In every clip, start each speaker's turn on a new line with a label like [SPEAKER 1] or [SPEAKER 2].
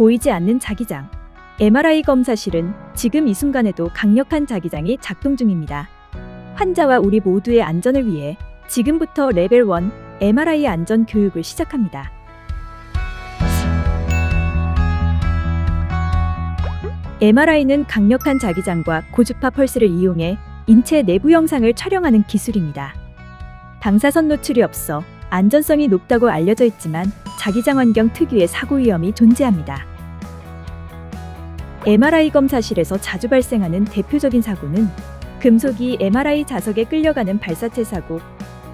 [SPEAKER 1] 보이지 않는 자기장. MRI 검사실은 지금 이 순간에도 강력한 자기장이 작동 중입니다. 환자와 우리 모두의 안전을 위해 지금부터 레벨 1 MRI 안전 교육을 시작합니다. MRI는 강력한 자기장과 고주파 펄스를 이용해 인체 내부 영상을 촬영하는 기술입니다. 방사선 노출이 없어 안전성이 높다고 알려져 있지만 자기장 환경 특유의 사고 위험이 존재합니다. MRI 검사실에서 자주 발생하는 대표적인 사고는 금속이 MRI 자석에 끌려가는 발사체 사고,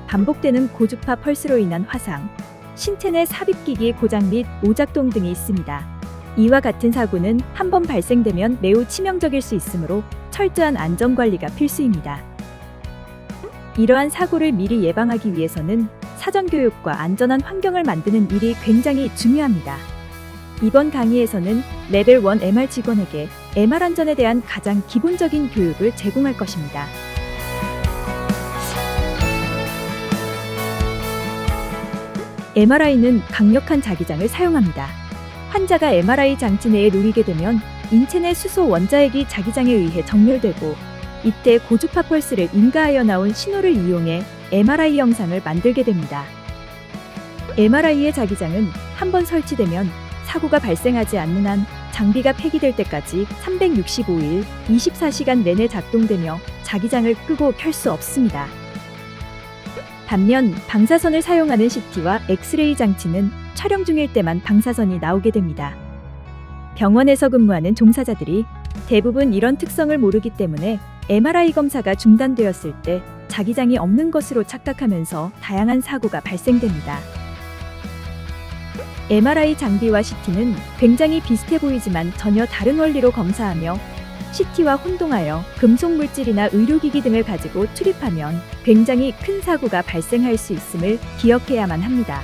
[SPEAKER 1] 반복되는 고주파 펄스로 인한 화상, 신체 내 삽입기기 고장 및 오작동 등이 있습니다. 이와 같은 사고는 한 번 발생되면 매우 치명적일 수 있으므로 철저한 안전관리가 필수입니다. 이러한 사고를 미리 예방하기 위해서는 사전교육과 안전한 환경을 만드는 일이 굉장히 중요합니다. 이번 강의에서는 레벨 1 MR 직원에게 MR 안전에 대한 가장 기본적인 교육을 제공할 것입니다. MRI는 강력한 자기장을 사용합니다. 환자가 MRI 장치 내에 놓이게 되면 인체 내 수소 원자핵이 자기장에 의해 정렬되고, 이때 고주파 펄스를 인가하여 나온 신호를 이용해 MRI 영상을 만들게 됩니다. MRI의 자기장은 한번 설치되면 사고가 발생하지 않는 한 장비가 폐기될 때까지 365일 24시간 내내 작동되며 자기장을 끄고 켤 수 없습니다. 반면 방사선을 사용하는 CT와 엑스레이 장치는 촬영 중일 때만 방사선이 나오게 됩니다. 병원에서 근무하는 종사자들이 대부분 이런 특성을 모르기 때문에 MRI 검사가 중단되었을 때 자기장이 없는 것으로 착각하면서 다양한 사고가 발생됩니다. MRI 장비와 CT는 굉장히 비슷해 보이지만 전혀 다른 원리로 검사하며, CT와 혼동하여 금속 물질이나 의료기기 등을 가지고 출입하면 굉장히 큰 사고가 발생할 수 있음을 기억해야만 합니다.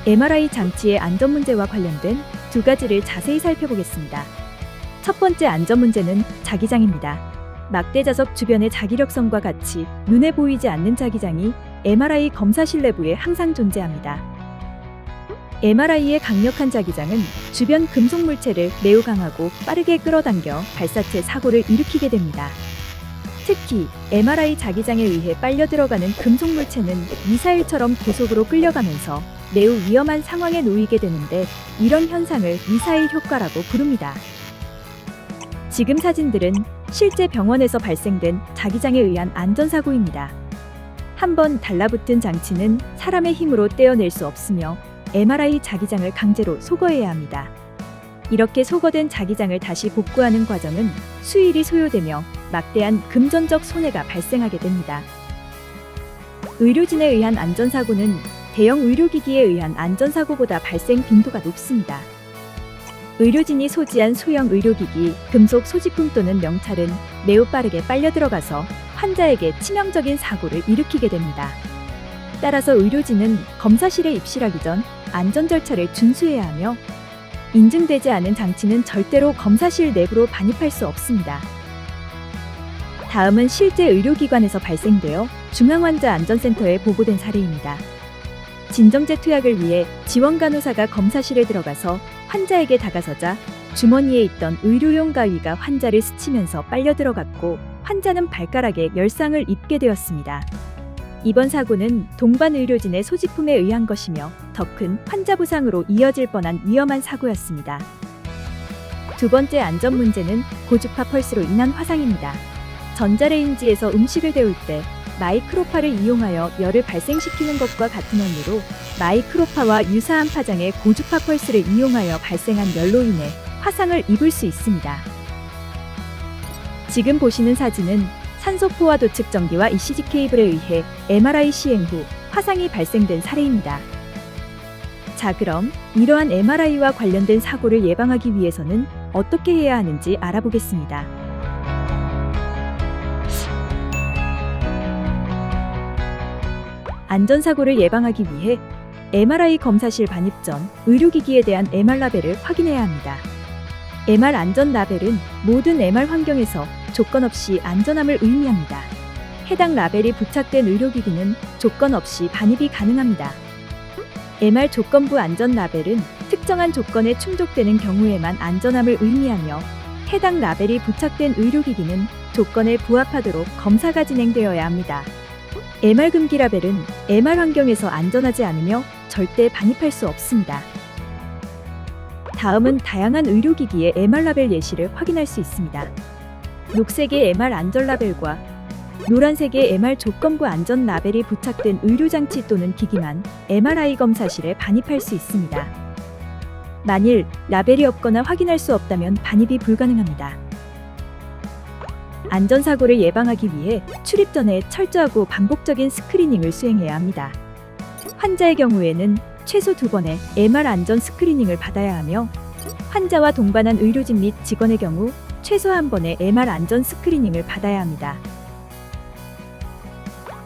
[SPEAKER 1] MRI 장치의 안전 문제와 관련된 두 가지를 자세히 살펴보겠습니다. 첫 번째 안전 문제는 자기장입니다. 막대 자석 주변의 자기력선과 같이 눈에 보이지 않는 자기장이 MRI 검사실 내부에 항상 존재합니다. MRI의 강력한 자기장은 주변 금속 물체를 매우 강하고 빠르게 끌어당겨 발사체 사고를 일으키게 됩니다. 특히 MRI 자기장에 의해 빨려 들어가는 금속 물체는 미사일처럼 고속으로 끌려가면서 매우 위험한 상황에 놓이게 되는데, 이런 현상을 미사일 효과라고 부릅니다. 지금 사진들은 실제 병원에서 발생된 자기장에 의한 안전사고입니다. 한번 달라붙은 장치는 사람의 힘으로 떼어낼 수 없으며 MRI 자기장을 강제로 소거해야 합니다. 이렇게 소거된 자기장을 다시 복구하는 과정은 수일이 소요되며 막대한 금전적 손해가 발생하게 됩니다. 의료진에 의한 안전사고는 대형 의료기기에 의한 안전사고보다 발생 빈도가 높습니다. 의료진이 소지한 소형 의료기기, 금속 소지품 또는 명찰은 매우 빠르게 빨려 들어가서 환자에게 치명적인 사고를 일으키게 됩니다. 따라서 의료진은 검사실에 입실하기 전 안전 절차를 준수해야 하며, 인증되지 않은 장치는 절대로 검사실 내부로 반입할 수 없습니다. 다음은 실제 의료기관에서 발생되어 중앙환자안전센터에 보고된 사례입니다. 진정제 투약을 위해 지원간호사가 검사실에 들어가서 환자에게 다가서자 주머니에 있던 의료용 가위가 환자를 스치면서 빨려 들어갔고, 환자는 발가락에 열상을 입게 되었습니다. 이번 사고는 동반 의료진의 소지품에 의한 것이며 더 큰 환자 부상으로 이어질 뻔한 위험한 사고였습니다. 두 번째 안전 문제는 고주파 펄스로 인한 화상입니다. 전자레인지에서 음식을 데울 때 마이크로파를 이용하여 열을 발생시키는 것과 같은 원리로 마이크로파와 유사한 파장의 고주파 펄스를 이용하여 발생한 열로 인해 화상을 입을 수 있습니다. 지금 보시는 사진은 산소 포화 도축 전기와 ECG 케이블에 의해 MRI 시행 후 화상이 발생된 사례입니다. 자, 그럼 이러한 MRI와 관련된 사고를 예방하기 위해서는 어떻게 해야 하는지 알아보겠습니다. 안전사고를 예방하기 위해 MRI 검사실 반입 전 의료기기에 대한 MR 라벨을 확인해야 합니다. MR 안전 라벨은 모든 MR 환경에서 조건 없이 안전함을 의미합니다. 해당 라벨이 부착된 의료기기는 조건 없이 반입이 가능합니다. MR 조건부 안전 라벨은 특정한 조건에 충족되는 경우에만 안전함을 의미하며 해당 라벨이 부착된 의료기기는 조건에 부합하도록 검사가 진행되어야 합니다. MR 금기 라벨은 MR 환경에서 안전하지 않으며 절대 반입할 수 없습니다. 다음은 다양한 의료기기의 MR 라벨 예시를 확인할 수 있습니다. 녹색의 MR 안전 라벨과 노란색의 MR 조건부 안전 라벨이 부착된 의료장치 또는 기기만 MRI 검사실에 반입할 수 있습니다. 만일 라벨이 없거나 확인할 수 없다면 반입이 불가능합니다. 안전사고를 예방하기 위해 출입 전에 철저하고 반복적인 스크리닝을 수행해야 합니다. 환자의 경우에는 최소 2번의 MR 안전 스크리닝을 받아야 하며 환자와 동반한 의료진 및 직원의 경우 최소 1번의 MR 안전 스크리닝을 받아야 합니다.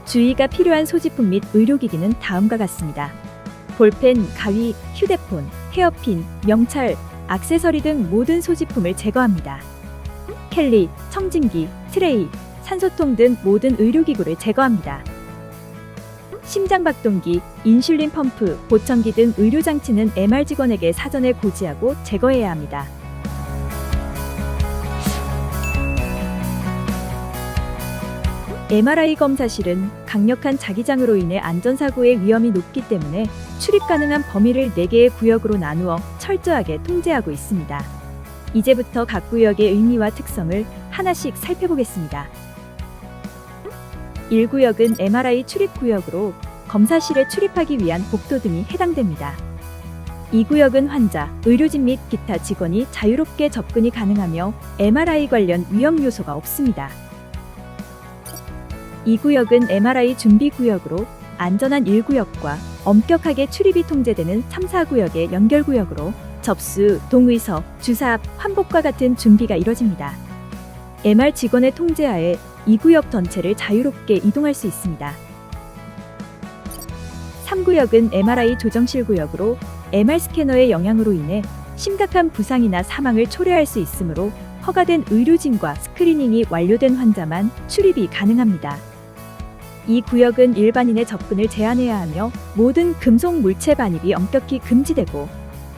[SPEAKER 1] 주의가 필요한 소지품 및 의료기기는 다음과 같습니다. 볼펜, 가위, 휴대폰, 헤어핀, 명찰, 액세서리 등 모든 소지품을 제거합니다. 켈리, 청진기, 트레이, 산소통 등 모든 의료기구를 제거합니다. 심장박동기, 인슐린 펌프, 보청기 등 의료장치는 MR 직원에게 사전에 고지하고 제거해야 합니다. MRI 검사실은 강력한 자기장으로 인해 안전사고의 위험이 높기 때문에 출입 가능한 범위를 4개의 구역으로 나누어 철저하게 통제하고 있습니다. 이제부터 각 구역의 의미와 특성을 하나씩 살펴보겠습니다. 1구역은 MRI 출입구역으로 검사실에 출입하기 위한 복도 등이 해당됩니다. 2구역은 환자, 의료진 및 기타 직원이 자유롭게 접근이 가능하며 MRI 관련 위험 요소가 없습니다. 2구역은 MRI 준비구역으로 안전한 1구역과 엄격하게 출입이 통제되는 3, 4구역의 연결구역으로 접수, 동의서, 주사, 환복과 같은 준비가 이뤄집니다. MR 직원의 통제하에 2구역 전체를 자유롭게 이동할 수 있습니다. 3구역은 MRI 조정실 구역으로 MR 스캐너의 영향으로 인해 심각한 부상이나 사망을 초래할 수 있으므로 허가된 의료진과 스크리닝이 완료된 환자만 출입이 가능합니다. 이 구역은 일반인의 접근을 제한해야 하며 모든 금속 물체 반입이 엄격히 금지되고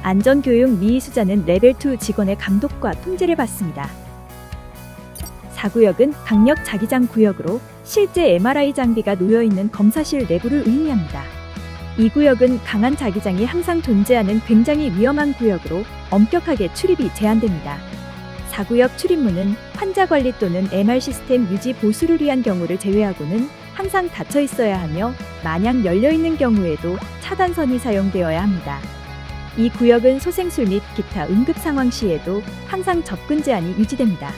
[SPEAKER 1] 안전교육 미수자는 레벨 2 직원의 감독과 통제를 받습니다. 4구역은 강력 자기장 구역으로 실제 MRI 장비가 놓여있는 검사실 내부를 의미합니다. 이 구역은 강한 자기장이 항상 존재하는 굉장히 위험한 구역으로 엄격하게 출입이 제한됩니다. 4구역 출입문은 환자 관리 또는 MR 시스템 유지 보수를 위한 경우를 제외하고는 항상 닫혀 있어야 하며 만약 열려있는 경우에도 차단선이 사용되어야 합니다. 이 구역은 소생술 및 기타 응급 상황 시에도 항상 접근 제한이 유지됩니다.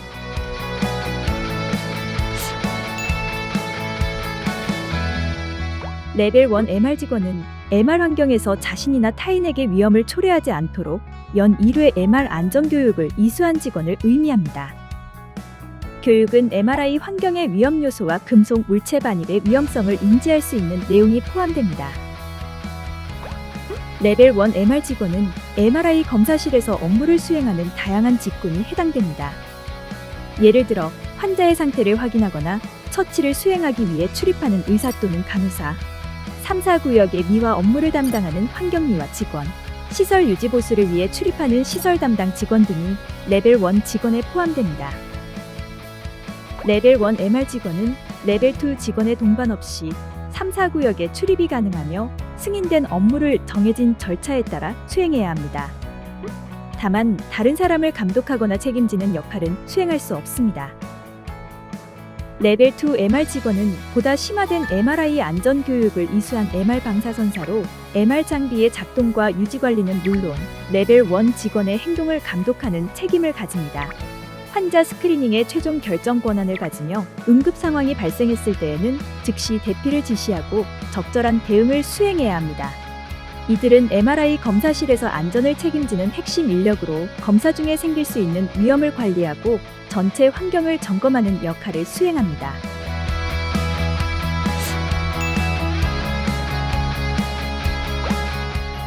[SPEAKER 1] 레벨 1 MR 직원은 MR 환경에서 자신이나 타인에게 위험을 초래하지 않도록 연 1회 MR 안전교육을 이수한 직원을 의미합니다. 교육은 MRI 환경의 위험 요소와 금속 물체 반입의 위험성을 인지할 수 있는 내용이 포함됩니다. 레벨 1 MR 직원은 MRI 검사실에서 업무를 수행하는 다양한 직군이 해당됩니다. 예를 들어 환자의 상태를 확인하거나 처치를 수행하기 위해 출입하는 의사 또는 간호사, 3, 4구역의 미화 업무를 담당하는 환경미화 직원, 시설 유지 보수를 위해 출입하는 시설 담당 직원 등이 레벨 1 직원에 포함됩니다. 레벨 1 MR 직원은 레벨 2 직원의 동반 없이 3, 4구역에 출입이 가능하며 승인된 업무를 정해진 절차에 따라 수행해야 합니다. 다만 다른 사람을 감독하거나 책임지는 역할은 수행할 수 없습니다. 레벨 2 MR 직원은 보다 심화된 MRI 안전 교육을 이수한 MR 방사선사로 MR 장비의 작동과 유지 관리는 물론 레벨 1 직원의 행동을 감독하는 책임을 가집니다. 환자 스크리닝의 최종 결정 권한을 가지며 응급 상황이 발생했을 때에는 즉시 대피를 지시하고 적절한 대응을 수행해야 합니다. 이들은 MRI 검사실에서 안전을 책임지는 핵심 인력으로 검사 중에 생길 수 있는 위험을 관리하고 전체 환경을 점검하는 역할을 수행합니다.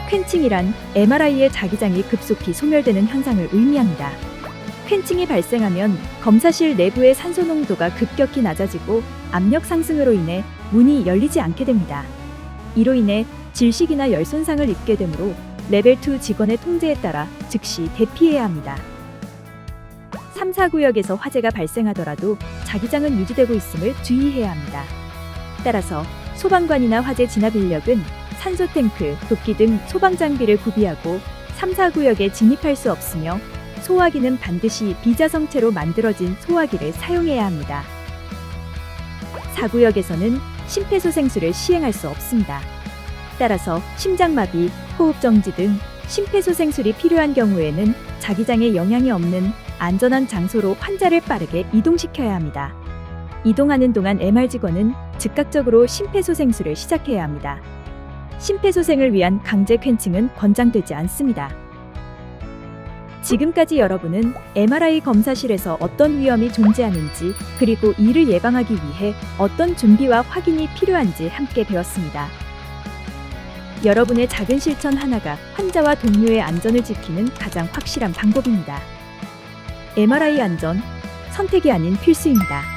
[SPEAKER 1] 퀼칭이란 MRI의 자기장이 급속히 소멸되는 현상을 의미합니다. 퀼칭이 발생하면 검사실 내부의 산소 농도가 급격히 낮아지고 압력 상승으로 인해 문이 열리지 않게 됩니다. 이로 인해 질식이나 열 손상을 입게 되므로 레벨 2 직원의 통제에 따라 즉시 대피해야 합니다. 3, 4구역에서 화재가 발생하더라도 자기장은 유지되고 있음을 주의해야 합니다. 따라서 소방관이나 화재 진압 인력은 산소 탱크, 도끼 등 소방 장비를 구비하고 3, 4구역에 진입할 수 없으며 소화기는 반드시 비자성체로 만들어진 소화기를 사용해야 합니다. 4구역에서는 심폐소생술을 시행할 수 없습니다. 따라서 심장마비, 호흡정지 등 심폐소생술이 필요한 경우에는 자기장에 영향이 없는 안전한 장소로 환자를 빠르게 이동시켜야 합니다. 이동하는 동안 MR 직원은 즉각적으로 심폐소생술을 시작해야 합니다. 심폐소생을 위한 강제 퀸칭은 권장되지 않습니다. 지금까지 여러분은 MRI 검사실에서 어떤 위험이 존재하는지 그리고 이를 예방하기 위해 어떤 준비와 확인이 필요한지 함께 배웠습니다. 여러분의 작은 실천 하나가 환자와 동료의 안전을 지키는 가장 확실한 방법입니다. MRI 안전, 선택이 아닌 필수입니다.